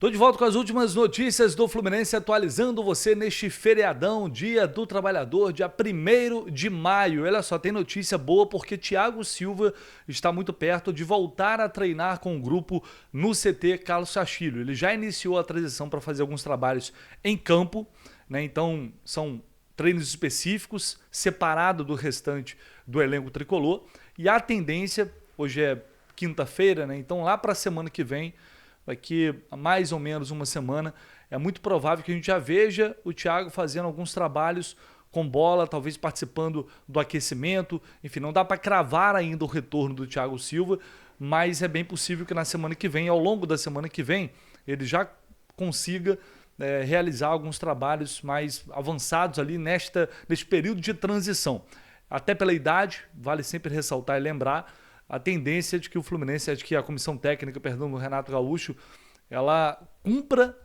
Tô de volta com as últimas notícias do Fluminense, atualizando você neste feriadão, Dia do Trabalhador, dia 1º de maio. Olha só, tem notícia boa porque Thiago Silva está muito perto de voltar a treinar com o grupo no CT Carlos Castilho. Ele já iniciou a transição para fazer alguns trabalhos em campo, né? Então são treinos específicos, separado do restante do elenco tricolor. E a tendência, hoje é quinta-feira, né? Então lá para a semana que vem, daqui a mais ou menos uma semana, é muito provável que a gente já veja o Thiago fazendo alguns trabalhos com bola, talvez participando do aquecimento. Enfim, não dá para cravar ainda o retorno do Thiago Silva, mas é bem possível que na semana que vem, ao longo da semana que vem, ele já consiga realizar alguns trabalhos mais avançados ali neste período de transição. Até pela idade, vale sempre ressaltar e lembrar, a tendência de que o Fluminense, de que a comissão técnica, do Renato Gaúcho, ela cumpra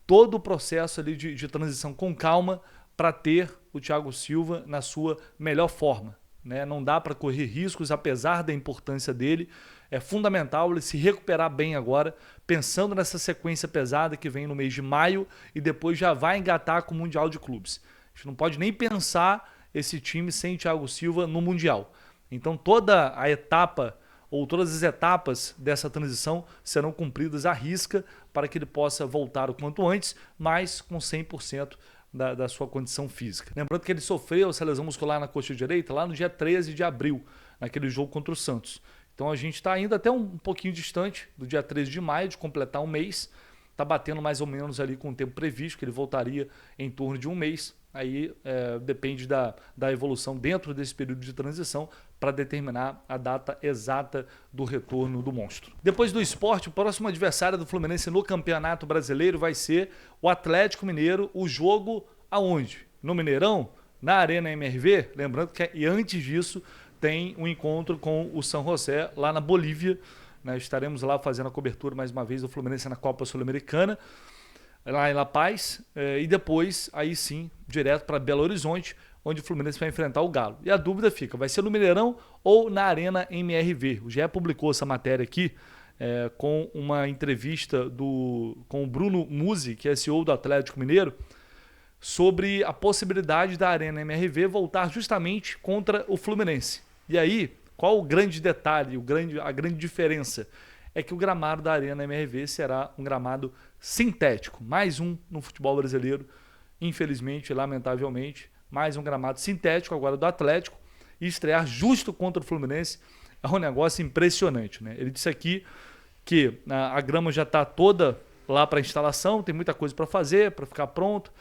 todo o processo ali de transição com calma para ter o Thiago Silva na sua melhor forma, né? Não dá para correr riscos, apesar da importância dele. É fundamental ele se recuperar bem agora, pensando nessa sequência pesada que vem no mês de maio e depois já vai engatar com o Mundial de Clubes. A gente não pode nem pensar esse time sem Thiago Silva no Mundial. Então toda a etapa ou todas as etapas dessa transição serão cumpridas à risca para que ele possa voltar o quanto antes, mas com 100% da sua condição física. Lembrando que ele sofreu essa lesão muscular na coxa direita lá no dia 13 de abril, naquele jogo contra o Santos. Então a gente está ainda até um pouquinho distante do dia 13 de maio, de completar um mês. Está batendo mais ou menos ali com o tempo previsto, que ele voltaria em torno de um mês. Aí depende da evolução dentro desse período de transição para determinar a data exata do retorno do monstro. Depois do esporte, o próximo adversário do Fluminense no Campeonato Brasileiro vai ser o Atlético Mineiro. O jogo aonde? No Mineirão? Na Arena MRV? Lembrando que e antes disso tem um encontro com o San José lá na Bolívia. Nós estaremos lá fazendo a cobertura mais uma vez do Fluminense na Copa Sul-Americana, lá em La Paz, e depois, aí sim, direto para Belo Horizonte, onde o Fluminense vai enfrentar o Galo. E a dúvida fica, vai ser no Mineirão ou na Arena MRV? O GE publicou essa matéria aqui com uma entrevista com o Bruno Musi, que é CEO do Atlético Mineiro, sobre a possibilidade da Arena MRV voltar justamente contra o Fluminense. E aí, qual o grande detalhe, a grande diferença? É que o gramado da Arena MRV será um gramado sintético. Mais um no futebol brasileiro, infelizmente, lamentavelmente. Mais um gramado sintético agora do Atlético. E estrear justo contra o Fluminense é um negócio impressionante, né? Ele disse aqui que a grama já está toda lá para instalação, tem muita coisa para fazer, para ficar pronto.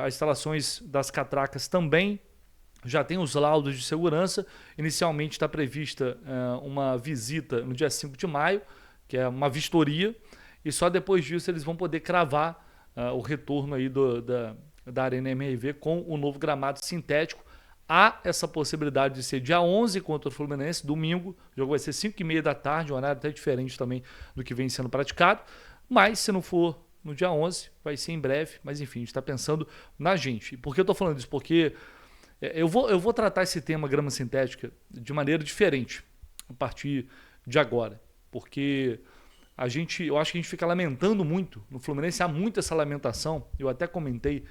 As instalações das catracas também já tem os laudos de segurança. Inicialmente está prevista uma visita no dia 5 de maio, que é uma vistoria, e só depois disso eles vão poder cravar o retorno aí da Arena MRV com o novo gramado sintético. Há essa possibilidade de ser dia 11 contra o Fluminense, domingo. O jogo vai ser 5h30 da tarde, um horário até diferente também do que vem sendo praticado. Mas se não for no dia 11, vai ser em breve. Mas enfim, a gente está pensando na gente. E por que eu estou falando isso? Porque eu vou tratar esse tema grama sintética de maneira diferente a partir de agora, porque eu acho que a gente fica lamentando muito, no Fluminense há muito essa lamentação, eu até comentei,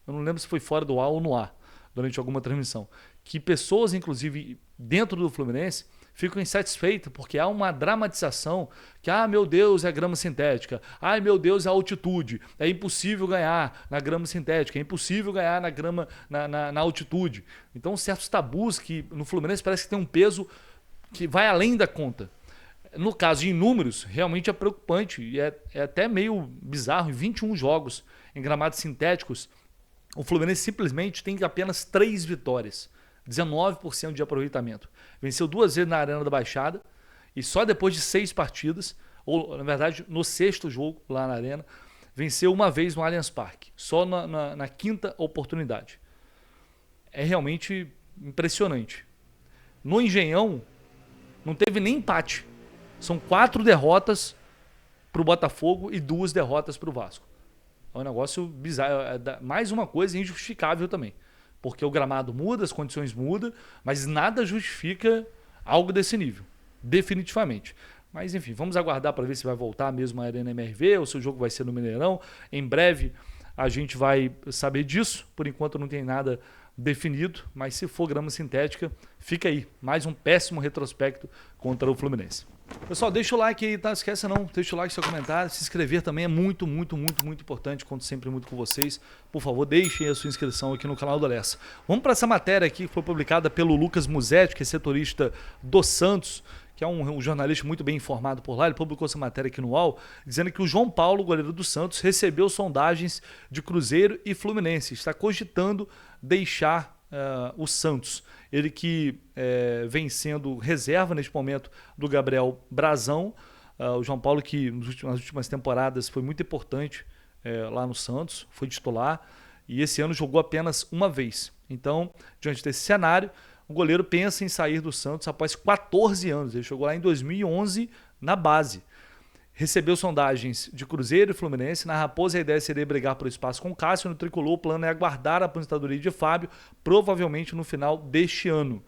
eu não lembro se foi fora do ar ou no ar, durante alguma transmissão, que pessoas, inclusive dentro do Fluminense, ficam insatisfeitas porque há uma dramatização que, meu Deus, é grama sintética, meu Deus, é altitude, é impossível ganhar na grama sintética, é impossível ganhar na grama na altitude. Então, certos tabus que no Fluminense parece que tem um peso que vai além da conta. No caso de números, realmente é preocupante e é até meio bizarro. Em 21 jogos em gramados sintéticos, o Fluminense simplesmente tem apenas 3 vitórias. 19% de aproveitamento. Venceu 2 vezes na Arena da Baixada e só depois de 6 partidas, ou na verdade no 6º jogo lá na Arena, venceu uma vez no Allianz Parque, só na 5ª oportunidade. É realmente impressionante. No Engenhão não teve nem empate. São 4 derrotas para o Botafogo e 2 derrotas para o Vasco. É um negócio bizarro, mais uma coisa injustificável também. Porque o gramado muda, as condições mudam, mas nada justifica algo desse nível, definitivamente. Mas enfim, vamos aguardar para ver se vai voltar mesmo a Arena MRV ou se o jogo vai ser no Mineirão. Em breve a gente vai saber disso. Por enquanto não tem nada definido, mas se for grama sintética, fica aí. Mais um péssimo retrospecto contra o Fluminense. Pessoal, deixa o like aí, tá? Não esqueça não, deixa o like, seu comentário, se inscrever também é muito importante, conto sempre muito com vocês. Por favor, deixem a sua inscrição aqui no canal do Lessa. Vamos para essa matéria aqui que foi publicada pelo Lucas Musetti, que é setorista do Santos, que é um jornalista muito bem informado por lá. Ele publicou essa matéria aqui no UOL, dizendo que o João Paulo, goleiro do Santos, recebeu sondagens de Cruzeiro e Fluminense. Está cogitando deixar o Santos. Ele que vem sendo reserva neste momento do Gabriel Brazão. O João Paulo que nas últimas temporadas foi muito importante lá no Santos, foi titular e esse ano jogou apenas uma vez. Então, diante desse cenário, o goleiro pensa em sair do Santos após 14 anos. Ele chegou lá em 2011 na base. Recebeu sondagens de Cruzeiro e Fluminense. Na Raposa a ideia seria brigar por espaço com o Cássio. No Tricolor o plano é aguardar a aposentadoria de Fábio, provavelmente no final deste ano.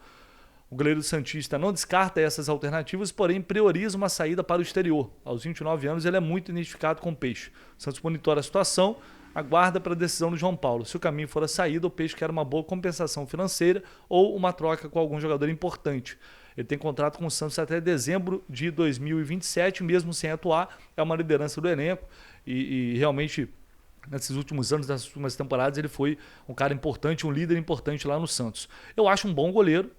O goleiro santista não descarta essas alternativas, porém prioriza uma saída para o exterior. Aos 29 anos ele é muito identificado com o Peixe. O Santos monitora a situação, aguarda para a decisão do João Paulo. Se o caminho for a saída, o Peixe quer uma boa compensação financeira ou uma troca com algum jogador importante. Ele tem contrato com o Santos até dezembro de 2027, mesmo sem atuar, é uma liderança do elenco e realmente nesses últimos anos, nessas últimas temporadas, ele foi um cara importante, um líder importante lá no Santos. Eu acho um bom goleiro,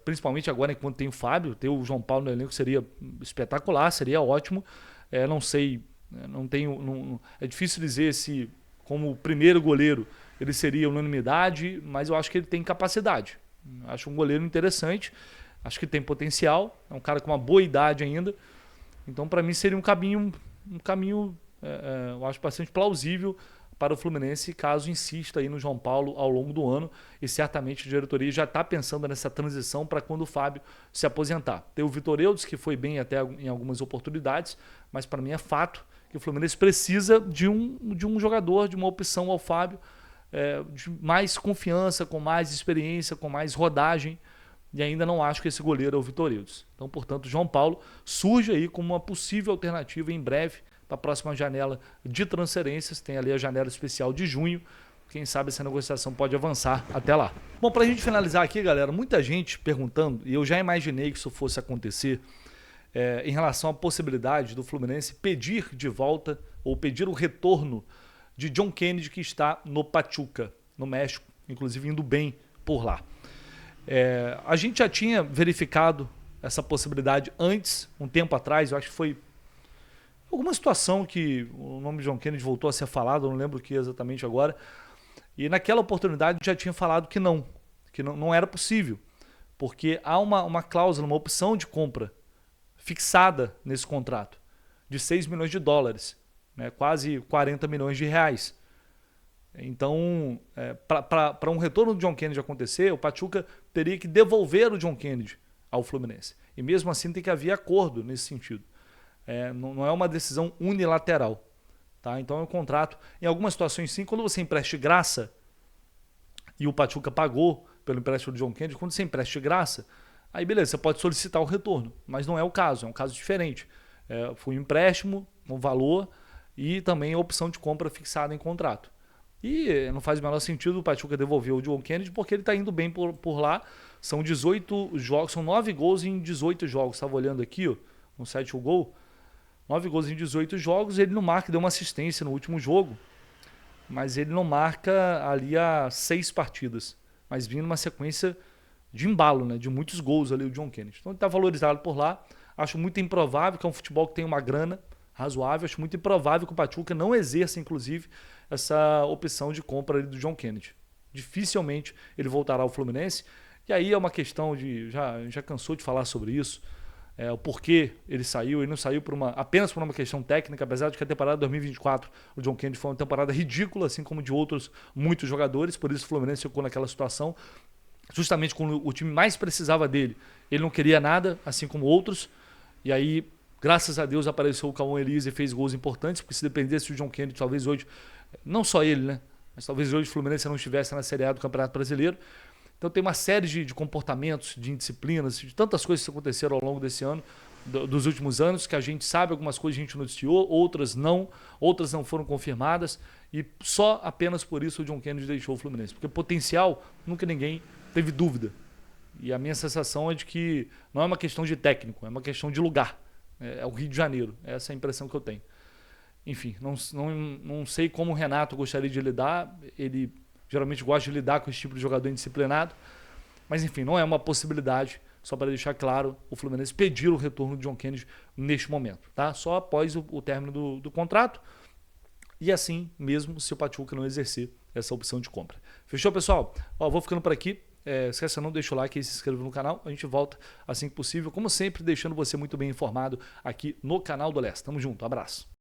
principalmente agora enquanto tem o Fábio, ter o João Paulo no elenco seria espetacular, seria ótimo. Não sei, é difícil dizer se como primeiro goleiro ele seria unanimidade, mas eu acho que ele tem capacidade. Acho um goleiro interessante, acho que tem potencial, é um cara com uma boa idade ainda. Então, para mim, seria um caminho eu acho bastante plausível para o Fluminense, caso insista aí no João Paulo ao longo do ano. E certamente a diretoria já está pensando nessa transição para quando o Fábio se aposentar. Tem o Vitor Eudes, que foi bem até em algumas oportunidades, mas para mim é fato que o Fluminense precisa de um jogador, de uma opção ao Fábio, de mais confiança, com mais experiência, com mais rodagem, e ainda não acho que esse goleiro é o Vitor Eudes. Então, portanto, o João Paulo surge aí como uma possível alternativa em breve para a próxima janela de transferências. Tem ali a janela especial de junho, quem sabe essa negociação pode avançar até lá. Bom, para a gente finalizar aqui, galera, muita gente perguntando, e eu já imaginei que isso fosse acontecer, em relação à possibilidade do Fluminense pedir de volta ou pedir o retorno de John Kennedy, que está no Pachuca, no México, inclusive indo bem por lá. A gente já tinha verificado essa possibilidade antes, um tempo atrás, eu acho que foi alguma situação que o nome de John Kennedy voltou a ser falado, eu não lembro o que exatamente agora, e naquela oportunidade já tinha falado que não era possível, porque há uma cláusula, uma opção de compra fixada nesse contrato de 6 milhões de dólares, né, quase 40 milhões de reais. Então, para um retorno do John Kennedy acontecer, o Pachuca teria que devolver o John Kennedy ao Fluminense. E mesmo assim tem que haver acordo nesse sentido. Não é uma decisão unilateral. Tá? Então é um contrato. Em algumas situações sim, quando você empresta de graça, e o Pachuca pagou pelo empréstimo do John Kennedy, quando você empresta de graça, aí beleza, você pode solicitar o retorno. Mas não é o caso, é um caso diferente. Foi um empréstimo, um valor e também a opção de compra fixada em contrato. E não faz o menor sentido o Pachuca devolver o John Kennedy porque ele está indo bem por lá. São 18 jogos, são 9 gols em 18 jogos. Estava olhando aqui, ó, no site o Gol. 9 gols em 18 jogos, ele não marca, deu uma assistência no último jogo, mas ele não marca ali há 6 partidas. Mas vindo uma sequência de embalo, né, de muitos gols ali o John Kennedy. Então ele está valorizado por lá. Acho muito improvável, que é um futebol que tem uma grana razoável, acho muito improvável que o Pachuca não exerça, inclusive, essa opção de compra ali do John Kennedy. Dificilmente ele voltará ao Fluminense. E aí é uma questão de... Já cansou de falar sobre isso. O porquê ele saiu. Ele não saiu apenas por uma questão técnica, apesar de que a temporada 2024 o John Kennedy foi uma temporada ridícula, assim como de outros muitos jogadores. Por isso o Fluminense ficou naquela situação. Justamente quando o time mais precisava dele, ele não queria nada, assim como outros. E aí, graças a Deus, apareceu o Cauã Elias e fez gols importantes, porque se dependesse do John Kennedy, talvez hoje, não só ele, né? Mas talvez hoje o Fluminense não estivesse na Série A do Campeonato Brasileiro. Então tem uma série de comportamentos, de indisciplinas, de tantas coisas que aconteceram ao longo desse ano dos últimos anos, que a gente sabe, algumas coisas a gente noticiou, outras não foram confirmadas, e só apenas por isso o John Kennedy deixou o Fluminense, porque potencial nunca ninguém teve dúvida. E a minha sensação é de que não é uma questão de técnico, é uma questão de lugar. É o Rio de Janeiro, essa é a impressão que eu tenho. Enfim, não sei como o Renato gostaria de lidar, ele geralmente gosta de lidar com esse tipo de jogador indisciplinado, mas enfim, não é uma possibilidade. Só para deixar claro, o Fluminense pediu o retorno de John Kennedy neste momento, tá? Só após o término do contrato, e assim mesmo se o Pachuca não exercer essa opção de compra. Fechou, pessoal? Ó, vou ficando por aqui. Esqueça não, deixa o like e se inscreva no canal. A gente volta assim que possível, como sempre, deixando você muito bem informado aqui no canal do Leste. Tamo junto, abraço.